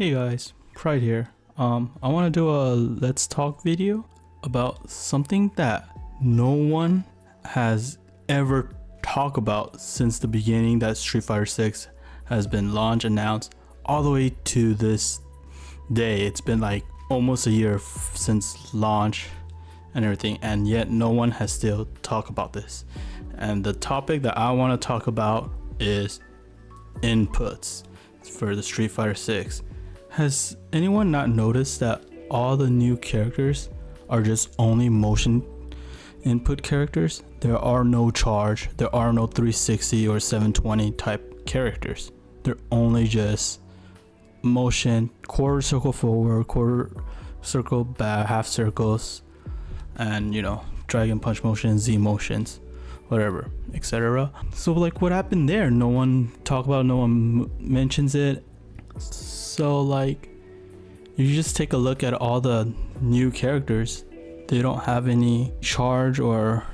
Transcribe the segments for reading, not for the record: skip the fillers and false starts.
Hey guys, Pride here. I want to do a let's talk video about something that no one has ever talked about since the beginning that Street Fighter 6 has been launched, announced, all the way to this day. It's been like almost a year since launch and everything, and yet no one has still talked about this. And the topic that I want to talk about is inputs for the Street Fighter 6. Has anyone not noticed that all the new characters are just only motion input characters? There are no charge, there are no 360 or 720 type characters. They're only just motion, quarter circle forward, quarter circle back, half circles, and dragon punch motion, Z motions, whatever, etc. So like, what happened there? No one talk about, no one mentions it. So like, you just take a look at all the new characters. They don't have any charge or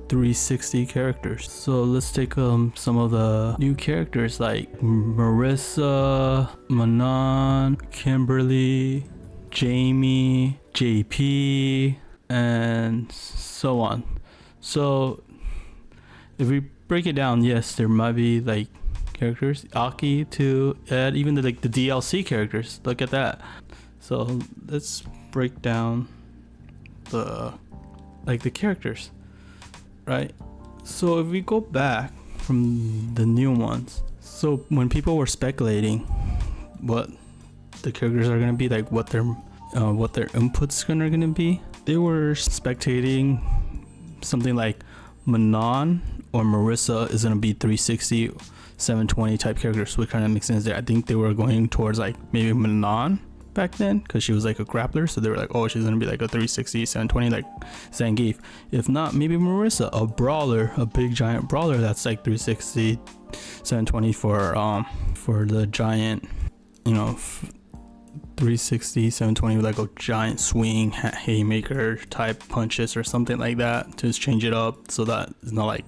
360 characters. So let's take some of the new characters like Marissa, Manon, Kimberly, Jamie, JP, and so on. So if we break it down, yes, there might be like characters, Aki to add even the DLC characters. Look at that. So let's break down the characters, right? So if we go back from the new ones, so when people were speculating what the characters are gonna be, like what their inputs are gonna be, they were speculating something like Manon or Marissa is gonna be 360 720 type characters, which kind of makes sense there. I think they were going towards like maybe Manon back then because she was like a grappler, so they were like, oh, she's gonna be like a 360 720 like Zangief. If not, maybe Marissa, a brawler, a big giant brawler that's like 360 720 for the giant, 360 720 with like a giant swing haymaker type punches or something like that to just change it up so that it's not like,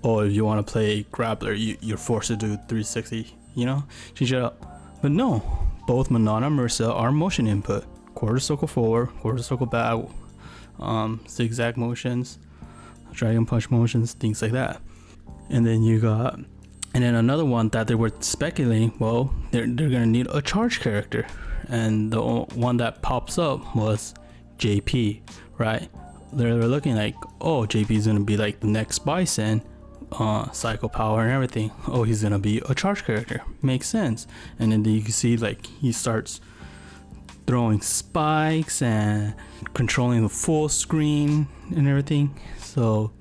oh, if you want to play grappler, you're forced to do 360, change it up. But no, both Manon and Marissa are motion input. Quarter circle forward, quarter circle back, zigzag motions, dragon punch motions, things like that. And then another one that they were speculating, well, they're gonna need a charge character. And the one that pops up was JP, right? They're looking like, oh, JP is gonna be like the next Bison, psycho power and everything. Oh, he's gonna be a charge character, makes sense. And then you can see like he starts throwing spikes and controlling the full screen and everything, so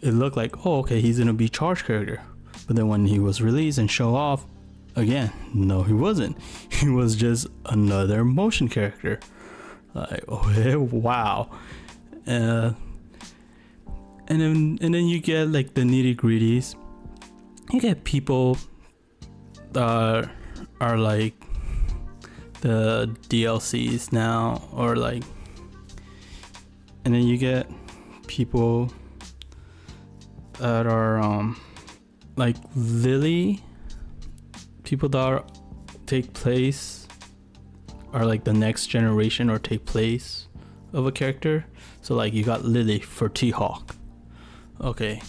it looked like, oh, okay, he's gonna be charge character. But then when he was released and show off again, no, he wasn't. He was just another motion character. Like, oh wow. And then you get like the nitty gritties. You get people that are like the DLCs now, or like, and then you get people that are like Lily, people that take place are like the next generation or take place of a character. So like you got Lily for T-Hawk. Okay.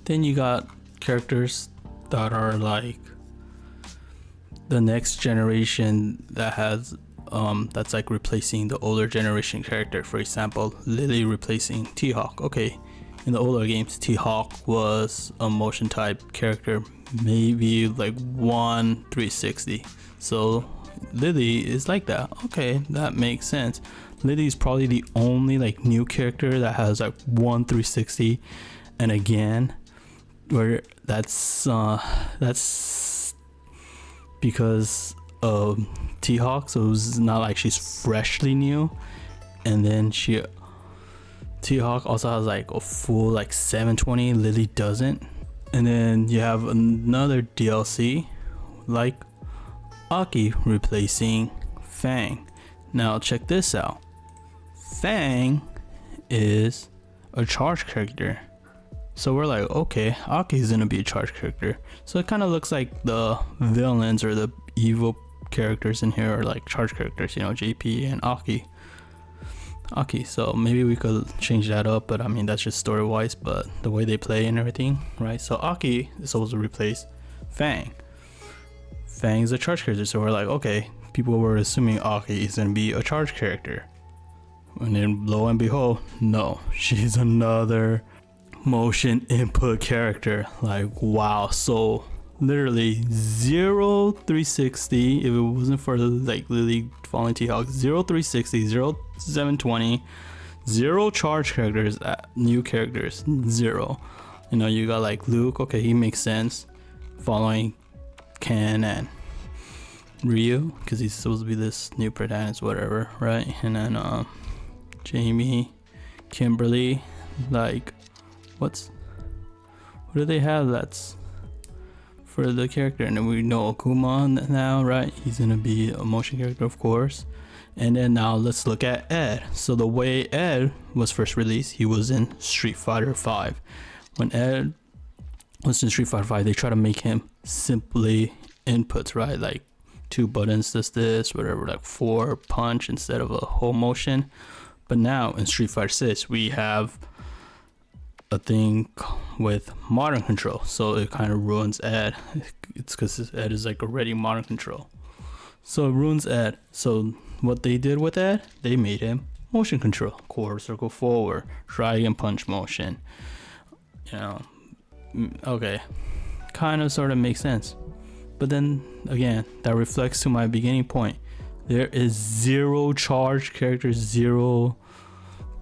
Then you got characters that are like the next generation that has that's like replacing the older generation character. For example, Lily replacing T-Hawk. Okay, in the older games, T-Hawk was a motion type character, maybe like 360. So Lily is like that. Okay, that makes sense. Lily is probably the only like new character that has like 360, and again, where that's because of T-Hawk, so it's not like she's freshly new. And then T-Hawk also has like a full like 720. Lily doesn't. And then you have another DLC like Aki replacing Fang. Now check this out. Fang is a charge character, So we're like, okay, Aki's gonna be a charge character. So it kind of looks like the villains or the evil characters in here are like charge characters, you know, JP and Aki. So maybe we could change that up, but I mean that's just story wise, but the way they play and everything, right? So Aki is supposed to replace Fang. Fang is a charge character, so we're like, okay, people were assuming Aki is gonna be a charge character. And then lo and behold, no, she's another motion input character. Like, wow. So literally 0 360 if it wasn't for like Lily Falling T-Hawk, 0 360, 0 720, 0 charge characters, new characters, 0. You know, you got like Luke, okay, he makes sense, following Ken and Ryu because he's supposed to be this new protagonist, whatever, right? And then Jamie, Kimberly, like what do they have that's for the character? And then we know Akuma now, right? He's gonna be a motion character, of course. And then now let's look at Ed. So the way Ed was first released, he was in Street Fighter 5. When Ed was in Street Fighter 5, they try to make him simply inputs, right? Like 2 buttons, this, whatever, like 4 punch instead of a whole motion. But now in Street Fighter 6, we have a thing with modern control, so it kind of ruins Ed. It's because Ed is like already modern control, so it ruins Ed. So what they did with Ed, they made him motion control, quarter circle forward, dragon punch motion. You know, okay, kind of sort of makes sense. But then again, that reflects to my beginning point. There is 0 charge characters, 0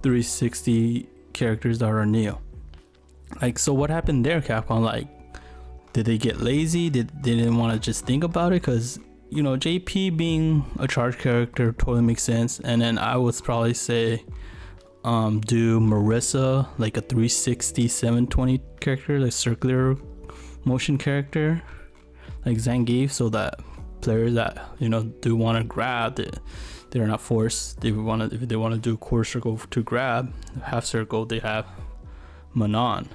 360 characters that are new. Like, so what happened there, Capcom? Like, did they get lazy? They didn't want to just think about it? Because, you know, JP being a charge character totally makes sense. And then I would probably say do Marissa like a 360 720 character, like circular motion character like Zangief, so that players that, you know, do want to grab it, they're not forced. If they want to do quarter circle to grab, half circle, they have Manon.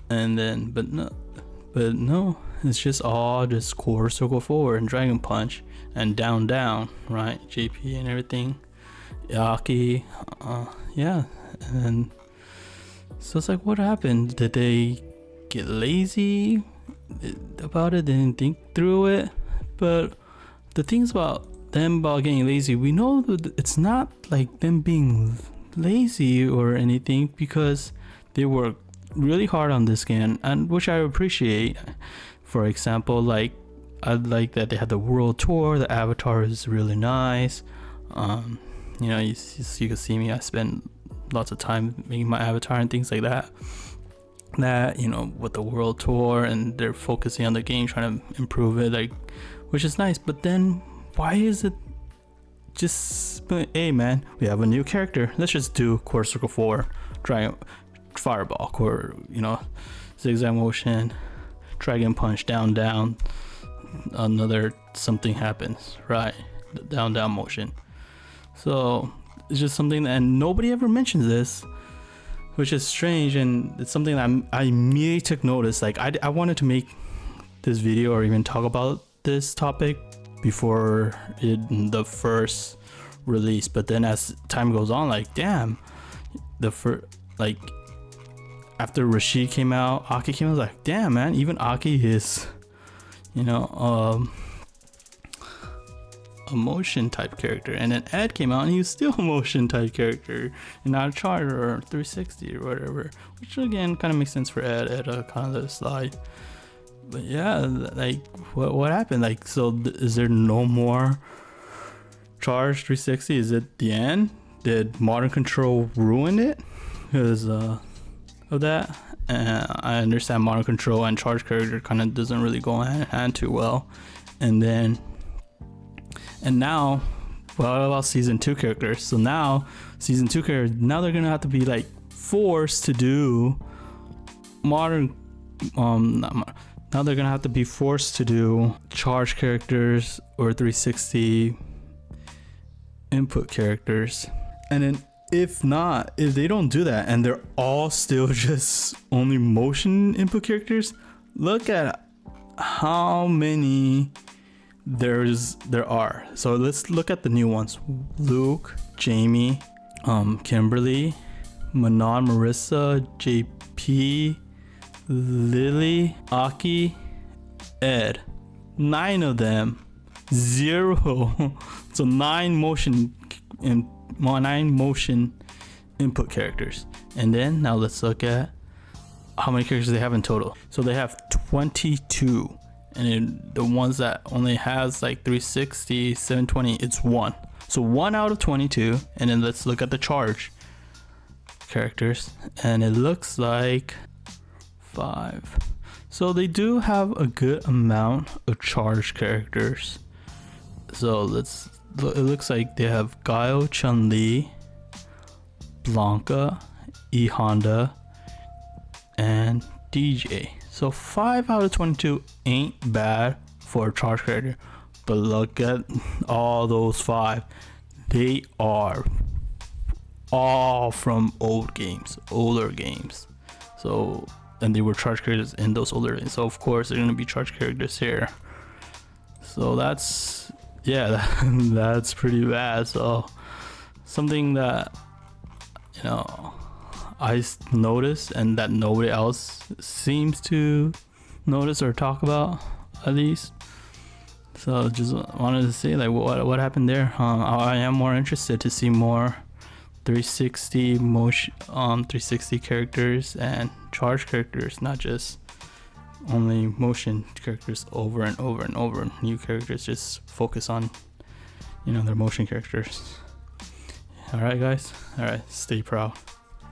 And then but no, it's just all just quarter circle forward and dragon punch and down, right? JP and everything, Aki, yeah. And so it's like, what happened? Did they get lazy about it? They didn't think through it? But the things about getting lazy, we know that it's not like them being lazy or anything, because they work really hard on this game, and which I appreciate. For example, like, I like that they had the world tour. The avatar is really nice. You know, you can see me, I spend lots of time making my avatar and things like that, you know, with the world tour, and they're focusing on the game, trying to improve it, like, which is nice. But then why is it just, hey man, we have a new character, let's just do quarter circle forward, dragon fireball, quarter, you know, zigzag motion, dragon punch, down, another something happens, right? Down motion. So it's just something that, and nobody ever mentions this, which is strange. And it's something that I immediately took notice. Like, I wanted to make this video or even talk about this topic before the first release, but then as time goes on, like, damn, like after Rashid came out, Aki came out, I was like, damn man, even Aki is, you know, a motion type character. And then Ed came out and he was still a motion type character and not a charger or 360 or whatever, which again kind of makes sense for Ed kind of let it slide. But yeah, like, what happened? Like, so is there no more charge 360? Is it the end? Did modern control ruin it because of that? I understand modern control and charge character kind of doesn't really go hand in hand too well. And now, what about season 2 characters? So now season 2 characters, now they're gonna have to be like forced to do modern, now they're gonna have to be forced to do charge characters or 360 input characters. And then if not, if they don't do that and they're all still just only motion input characters, look at how many there are. So let's look at the new ones. Luke, Jamie, Kimberly, Manon, Marissa, JP, Lily, Aki, Ed. 9 of them, 0. So 9 motion input characters. And then now let's look at how many characters they have in total. So they have 22, and then the ones that only has like 360, 720, it's 1. So 1 out of 22. And then let's look at the charge characters, and it looks like 5. So they do have a good amount of charge characters. So it looks like they have Guile, Chun-Li, Blanca, E Honda, and DJ. So 5 out of 22 ain't bad for a charge character, but look at all those 5. They are all from older games. So, and they were charge characters in those older games. So of course they're gonna be charge characters here. So that's, yeah, that's pretty bad. So something that, you know, I noticed and that nobody else seems to notice or talk about, at least. So just wanted to say like what happened there. I am more interested to see more 360 motion 360 characters and charge characters, not just only motion characters over and over and over. New characters just focus on, you know, their motion characters. All right guys, all right, stay proud.